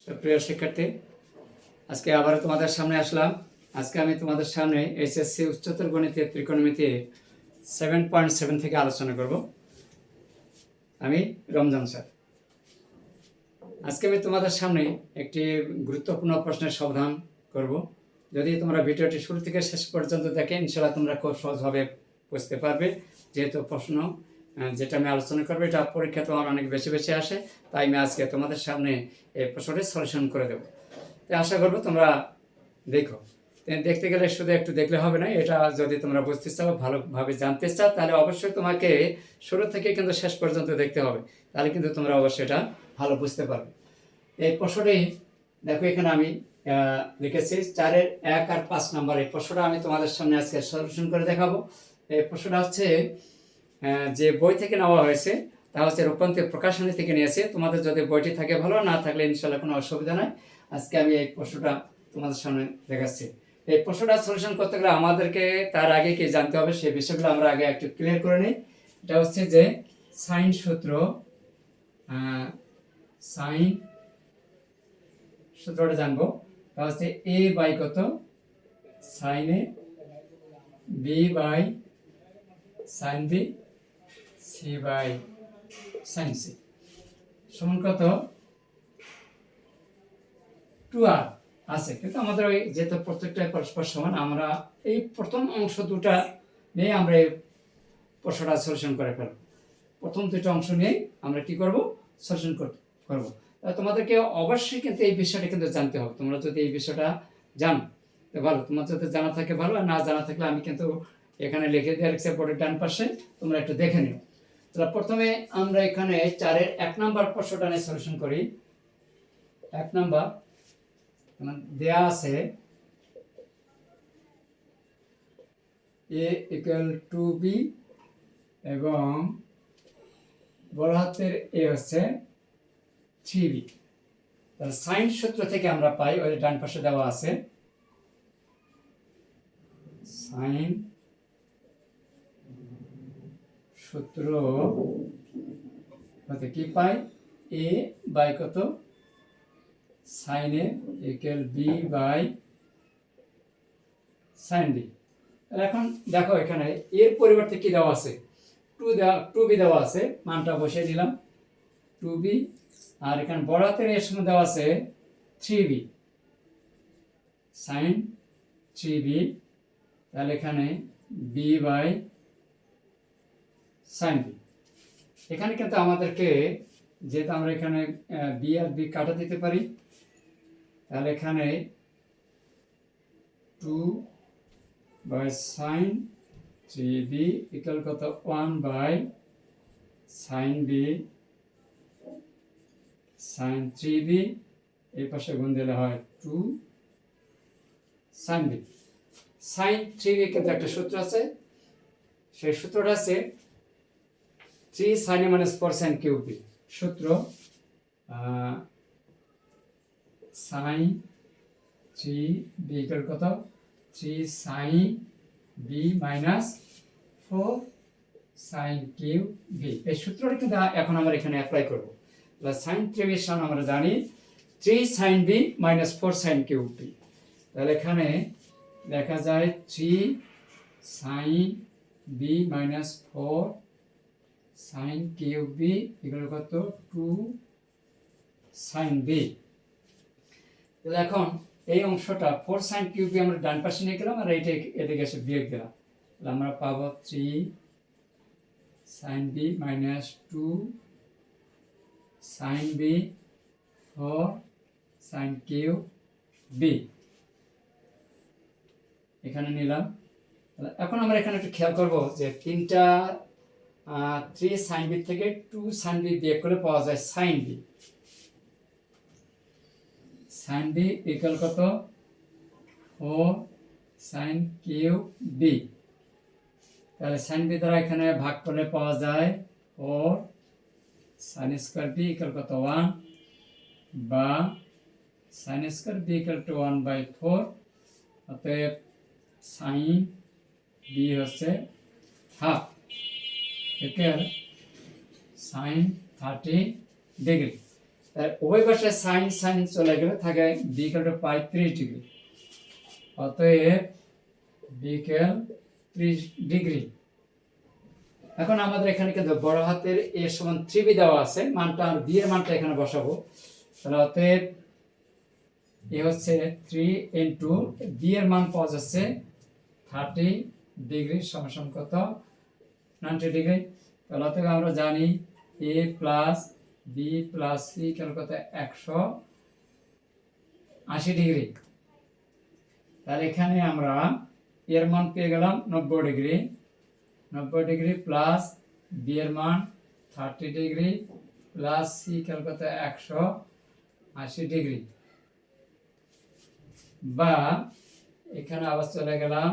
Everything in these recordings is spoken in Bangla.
প্রিয় শিক্ষার্থী, আজকে আবারও তোমাদের সামনে আসলাম। আজকে আমি তোমাদের সামনে এইচএসসি উচ্চতর গণিতে ত্রিকোণমিতি 7.7 থেকে আলোচনা করব। আমি রমজান স্যার। আজকে আমি তোমাদের সামনে একটি গুরুত্বপূর্ণ প্রশ্নের সমাধান করব। যদি তোমরা ভিডিওটি শুরু থেকে শেষ পর্যন্ত দেখে, ইনশাআল্লাহ তোমরা খুব সহজভাবে বুঝতে পারবে। যেহেতু প্রশ্ন যেটা আমি আলোচনা করবো এটা পরীক্ষা তোমার অনেক বেশি বেশি আসে, তাই আমি আজকে তোমাদের সামনে এই প্রশ্নটি সলিউশন করে দেবো। তাই আশা করবো তোমরা দেখো। দেখতে গেলে শুধু একটু দেখলে হবে না, এটা যদি তোমরা বুঝতে চাও, ভালোভাবে জানতে চাও, তাহলে অবশ্যই তোমাকে শুরু থেকে কিন্তু শেষ পর্যন্ত দেখতে হবে। তাহলে কিন্তু তোমরা অবশ্যই এটা ভালো বুঝতে পারবে। এই প্রশ্নটি দেখো, এখানে আমি লিখেছি 4-এর 1 আর 5 নম্বর। এই প্রশ্নটা আমি তোমাদের সামনে আজকে সলিউশন করে দেখাবো। এই প্রশ্নটা হচ্ছে যে বই থেকে নেওয়া হয়েছে, তা হচ্ছে রূপান্তর প্রকাশনী থেকে নিয়েছে। তোমাদের যদি বইটি থাকে ভালো, না থাকলে ইনশাল্লাহ কোনো অসুবিধা নাই। আজকে আমি এই প্রশ্নটা তোমাদের সামনে দেখাচ্ছি। এই প্রশ্নটা সলিউশন করতে গেলে আমাদেরকে তার আগে কি জানতে হবে, সেই বিষয়গুলো আমরা আগে একটু ক্লিয়ার করে নিই। এটা হচ্ছে যে সাইন সূত্র, সাইন সূত্রটা জানবো। তা হচ্ছে এ বাই কত sine A, B by sine B, C by sine C সমান কত 2r আছে। কিন্তু আমাদের ওই যেহেতু প্রত্যেকটা পরস্পর সমান, আমরা এই প্রথম অংশ দুটা নিয়ে আমরা এই প্রশ্নটা সলিউশন করে ফেলব। প্রথম দুটো অংশ নিয়ে আমরা কি করব, সলিউশন করব। তোমাদেরকে অবশ্যই কিন্তু এই বিষয়টা কিন্তু জানতে হবে। তোমরা যদি এই বিষয়টা জানো তো ভালো, তোমার যদি জানা থাকে ভালো, আর না জানা থাকলে আমি কিন্তু এখানে লিখে দিয়ে রাখছি বোর্ডের ডান পাশে, তোমরা একটু দেখে নিও। তাহলে প্রথমে আমরা এখানে 4-এর 1 নম্বর প্রশ্নটা নিয়ে সলিউশন করি। 1 নম্বর দেয়া আছে a equal to b এবং বড় হাতের a হচ্ছে 3b। তাহলে সাইন সূত্র থেকে আমরা পাই, ওই ডান পাশে দেওয়া আছে সাইন সূত্র হতে কি পাই, a বাই কত sine A equal B by sine B. এখন দেখো এখানে এর পরিবর্তে কি দেওয়া আছে, 2b দেওয়া আছে, মানটা বসিয়ে দিলাম 2b। আর এখানে বড় হাতের এর সঙ্গে দেওয়া আছে 3b সাইন 3b। তাহলে এখানে b বাই সাইন বি। এখানে কিন্তু আমাদেরকে, যেহেতু আমরা এখানে b আর b কাটা দিতে পারি, তাহলে এখানে 2 বাই সাইন 3b ইকুয়াল কত 1 by sine B sign 3b। এই পাশে গুণ দিলে হয় 2 সাইন বি। সাইন 3b কিন্তু একটা সূত্র আছে, সেই সূত্রটা আছে 3 sine A minus 4 sine cube B. সূত্র সাইন 3b ইকুয়াল কত 3 sine B minus 4 sine cube B. এই সূত্রটা কিন্তু এখন আমরা এখানে অ্যাপ্লাই করবো। সাইন 3b এর সমান আমরা জানি 3 sine B minus 4 sine cube B. তাহলে এখানে দেখা যায় 3 sine B minus 4 sine cube B এগুলো কত 2 সাইন বি। তাহলে এখন এই অংশটা 4 সাইন কিউব বি আমরা ডান পাশে নিয়ে গেলাম, আর এইটা এদিকে এসে বিয়োগ দিলাম। তাহলে আমরা পাবো 3 sine B minus 2 sine B 4 sine cube B এখানে নিলাম। এখন আমরা এখানে একটু খেয়াল করবো যে 3 সাইন বি থেকে 2 সাইন বি বিয়োগ করে পাওয়া যায় sine B. Sine B equal কত 4 সাইন কিউব বি। তাহলে সাইন বি দ্বারা এখানে ভাগ করলে পাওয়া যায় 4 সাইন স্কয়ার বি ইকুয়াল কত 1, বা sine square B equal to 1 by 4। অতএব সাইন বি হচ্ছে হাফ ইকুয়াল সাইন 30 ডিগ্রি। তাই উভয় পাশে সাইন সাইন চলে গেলে থাকে বি ইকুয়াল টু পাই 30 ডিগ্রি। অতএব বি ইকুয়াল 30 ডিগ্রি। এখন আমাদের এখানে কিন্তু বড় হাতের এ সমান 3b দেওয়া আছে, মানটা আর বি এর মানটা এখানে বসাবো। তাহলে অতএব এ হচ্ছে 3 ইনটু বি এর মান পাওয়া যাচ্ছে 30 ডিগ্রি সমান কত 90 ডিগ্রি। তাহলে অতএব আমরা জানি a plus B plus C equal কত 180 ডিগ্রি। তাহলে এখানে আমরা এর মান পেয়ে গেলাম 90 ডিগ্রি, 90 ডিগ্রি প্লাস বি এর মান 30 ডিগ্রি প্লাস সি ইকুয়াল কত 180 ডিগ্রি। বা এখানে আবার চলে গেলাম,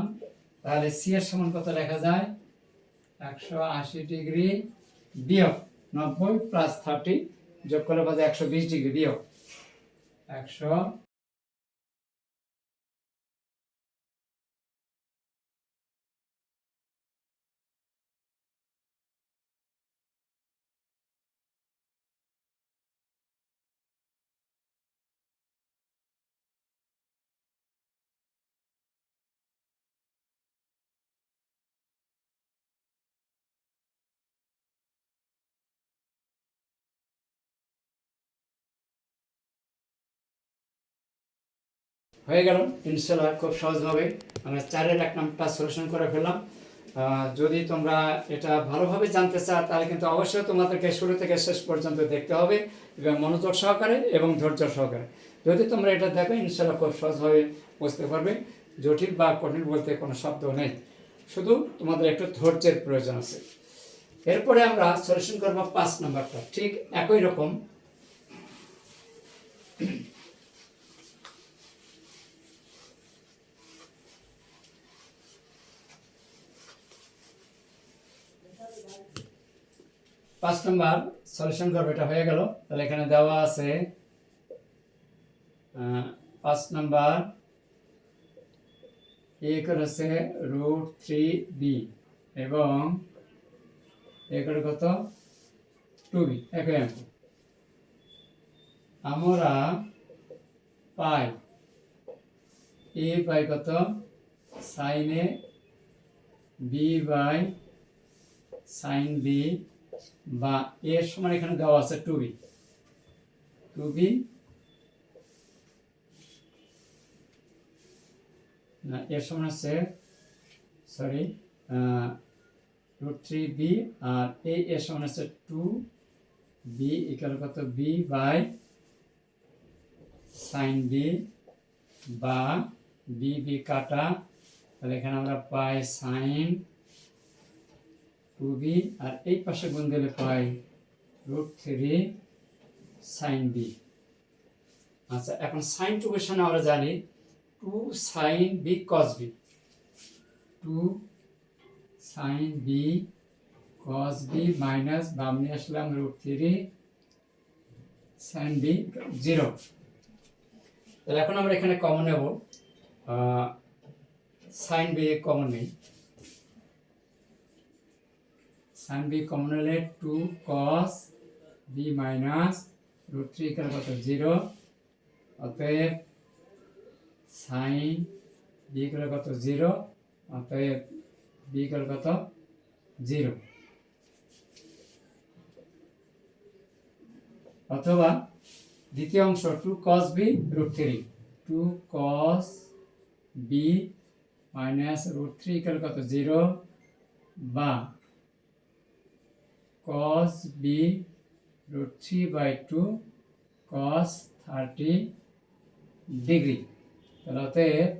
তাহলে সি এর সমান কত লেখা যায় 180 ডিগ্রি বিয়োগ 90 প্লাস 30 যোগ করলে পাওয়া যায় 120 ডিগ্রি বিয়োগ 100। হয়ে গেল ইনশাআল্লাহ, খুব সহজভাবে আমরা 4-এর 1 নাম্বারটা সলিউশন করে ফেললাম। যদি তোমরা এটা ভালোভাবে জানতে চাও তাহলে কিন্তু অবশ্যই তোমাদেরকে শুরু থেকে শেষ পর্যন্ত দেখতে হবে এবং মনোযোগ সহকারে এবং ধৈর্য সহকারে। যদি তোমরা এটা দেখো ইনশাআল্লাহ খুব সহজভাবে বুঝতে পারবে। জটিল বা কঠিন বলতে কোনো শব্দ নেই, শুধু তোমাদের একটু ধৈর্যের প্রয়োজন আছে। এরপরে আমরা সলিউশন করব 5 নাম্বারটা, ঠিক একই রকম। পাঁচ নাম্বার সলিউশন করবে, এটা হয়ে গেল। তাহলে এখানে দেওয়া আছে 5 নাম্বার এ হচ্ছে √3b এবং এ করে কত 2b একই অঙ্ক। আমরা পাই এ বাই কত sine A, B by sine B, বা এর সমান এখানে দেওয়া আছে 2b না, এর সমান আছে সরি √3b আর এই এর সমান আছে 2b ইকুয়াল কত b বাই সাইন বি, বা বি বি কাটা। তাহলে এখানে আমরা পাই সাইন 2b আর এই পাশে গুণ দিলে পাই √3 সাইন বি। আচ্ছা, এখন সাইন 2 এর সামনে আমরা জানি 2 sine B cos B, 2 sine B cos B minus বাম নিয়ে আসলাম √3 সাইন বি 0। তাহলে এখন আমরা এখানে কমন নেব, সাইন বি কমন নেই, সাইন বি কমন হলে 2 cos b মাইনাস √3 ইকুয়াল কত 0। অতএব সাইন বি ইকুয়াল কত 0, অতএব বি ইকুয়াল কত 0। অথবা দ্বিতীয় অংশ 2 cos b √3, 2 cos b minus √3 equal কত 0, বা cos b √3/2 cos 30 ডিগ্রি। তাহলে অতএব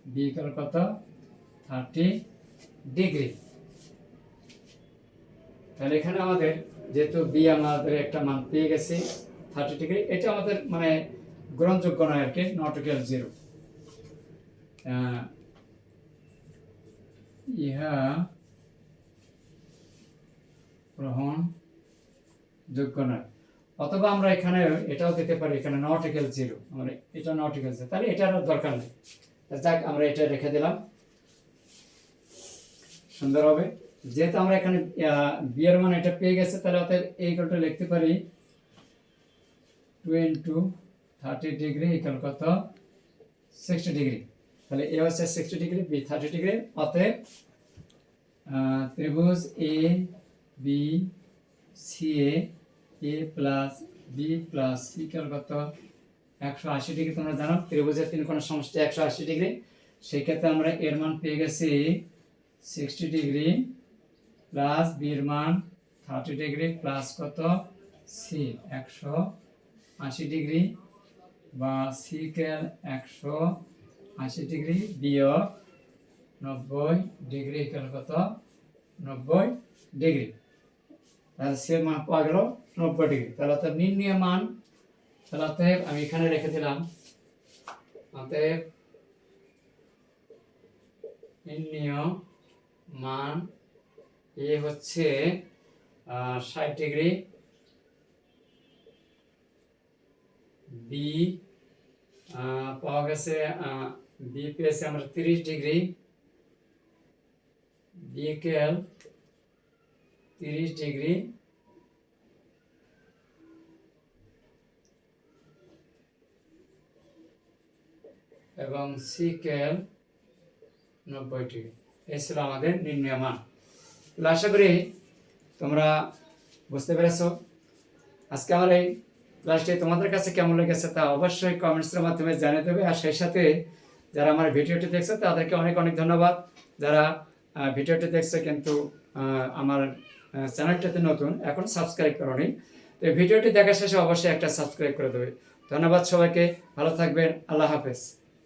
বি ইকুয়াল কত 30 ডিগ্রি। তাহলে এখানে আমাদের যেহেতু বি আমাদের একটা মান পেয়ে গেছি 30 ডিগ্রি, এটা আমাদের মানে গ্রহণযোগ্য নয় আর কি, নট ইকুয়াল 0। ইহা গ্রহণ যোগ্য নয়। অথবা আমরা এখানে এটাও দিতে পারি, এখানে নট ইকুয়াল 0, আমরা এটা নট ইকুয়াল 0, তাহলে এটার দরকার নেই। যাক, আমরা এটা রেখে দিলাম, সুন্দর হবে। যেহেতু আমরা এখানে বি এর মান এটা পেয়ে গেছে, তাহলে অতএব এই ইকুয়ালটা লিখতে পারি 2 ইন্টু 30 ডিগ্রি ইকুয়াল কত 60 ডিগ্রি। তাহলে এ হচ্ছে 60 ডিগ্রি, বি 30 ডিগ্রি। অতএব ত্রিভুজ A B C A plus B plus C equal কত 180 ডিগ্রি। তোমরা জানো ত্রিভুজের তিন কোণের সমষ্টি 180 ডিগ্রি। সেই ক্ষেত্রে আমরা এর মান পেয়ে গেছি 60 ডিগ্রি প্লাস বির মান 30 ডিগ্রি প্লাস কত সি 180 ডিগ্রি বা সি ক্যাল 180 ডিগ্রি বিয়োগ 90 ডিগ্রি ইকুয়াল কত 90 ডিগ্রি। তাহলে সি এর মান পাওয়া গেল 90 ডিগ্রি। তাহলে অর্থাৎ নির্ণয় মান, তাহলে অতএব আমি এখানে রেখে দিলাম, অতএব নির্ণয় মান এ হচ্ছে 60 ডিগ্রি, বি পাওয়া গেছে বি পেয়েছে আমরা 30 ডিগ্রি, বি ক্যাল 30 ডিগ্রি এবং সি ক্যাল 90 ডিগ্রি। এই ছিল আমাদের নির্ণয় মান। তাহলে আশা করি তোমরা বুঝতে পেরেছো। আজকে আমার এই ক্লাসটি তোমাদের কাছে কেমন লেগেছে তা অবশ্যই কমেন্টসের মাধ্যমে জানিয়ে দেবে। আর সেই সাথে যারা আমার ভিডিওটি দেখছো তাদেরকে অনেক অনেক ধন্যবাদ। যারা ভিডিওটি দেখছো কিন্তু আমার চ্যানেলটিতে নতুন, এখন সাবস্ক্রাইব করোনি, তো ভিডিওটি দেখা শেষে অবশ্যই একটা সাবস্ক্রাইব করে দেবে। ধন্যবাদ সবাইকে, ভালো থাকবেন, আল্লাহ হাফেজ।